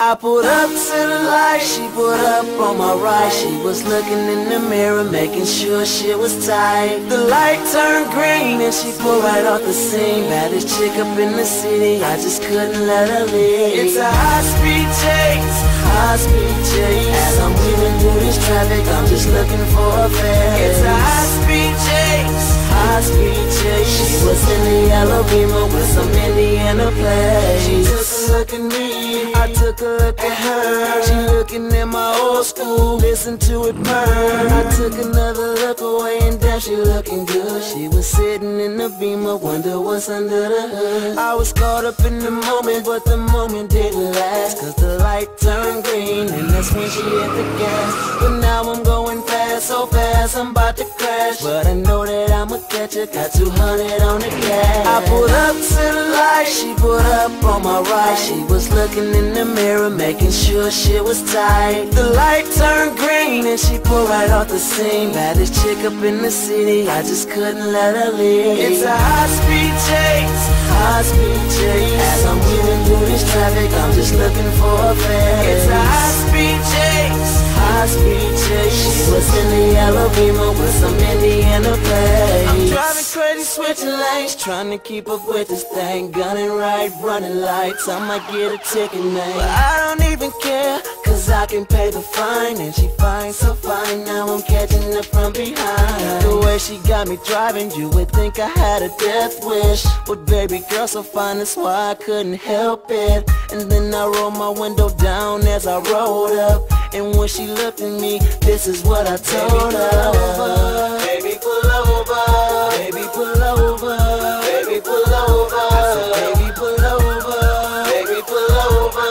I pulled up to the light, she pulled up on my right. She was looking in the mirror, making sure shit was tight. The light turned green and she pulled right off the scene. Baddest chick up in the city, I just couldn't let her leave. It's a high-speed chase, high-speed chase. As I'm weaving through this traffic, I'm just looking for a face. It's a high-speed chase, high-speed chase. She was in the yellow Beamer with some Indiana plays. She took a look at me, I took a look at her. She looking at my old school, listen to it burn. I took another look away and damn, she looking good. She was sitting in the Beamer, wonder what's under the hood. I was caught up in the moment, but the moment didn't last, cause the light turned green and that's when she hit the gas. But now I'm going fast, so fast I'm about to crash, but I know that I'ma catch her, got 200 on the gas. I pulled up to the light, she pulled up on my right. She was looking in the mirror, making sure shit was tight. The light turned green and she pulled right off the scene. Baddest chick up in the city, I just couldn't let her leave. It's a high-speed chase, high-speed chase. As I'm weaving through this traffic, I'm just looking for a face. It's a high-speed chase, high-speed chase. She was in the yellow Beamer with some Indiana plays. I'm driving crazy, switching lanes, trying to keep up with this thing. Gunning right, running lights, I might get a ticket, man, but I don't even care, cause I can pay the fine. And she fine, so fine, now I'm catching her from behind. The way she got me driving, you would think I had a death wish, but baby girl so fine, that's why I couldn't help it. And then I rolled my window down as I rolled up, and when she looked at me, this is what I told her. Baby, pull over, baby, pull over, baby, pull over. I said, baby, pull over, baby, pull over,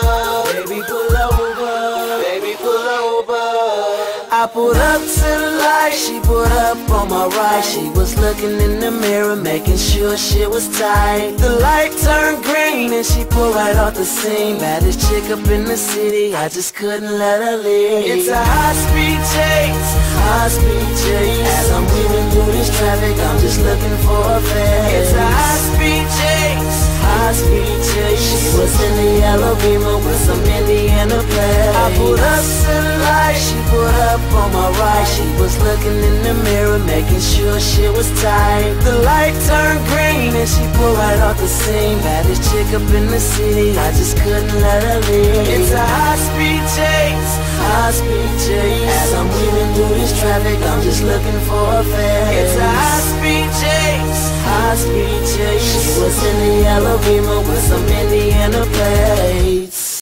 baby, pull over, baby, pull over. I pulled up to the light, she pulled up on my right. She was looking in the mirror, making sure shit was tight. The light turned green and she pulled right off the scene. Baddest chick up in the city, I just couldn't let her leave. It's a high-speed chase, high-speed chase. As I'm weaving through this traffic, I'm just looking for a face. It's a high-speed chase, high-speed chase. She was in the yellow Beamer with some Indiana plays. I pulled up to the light, she pulled up on my right. She was looking in the mirror, making sure shit was tight. The light turned green and she pulled right off the scene. Baddest chick up in the city, I just couldn't let her leave. It's a high-speed chase, high-speed chase. As I'm weaving through this traffic, I'm just looking for a face. It's a high-speed chase, high-speed chase. She was in the yellow Beamer with some Indiana plates.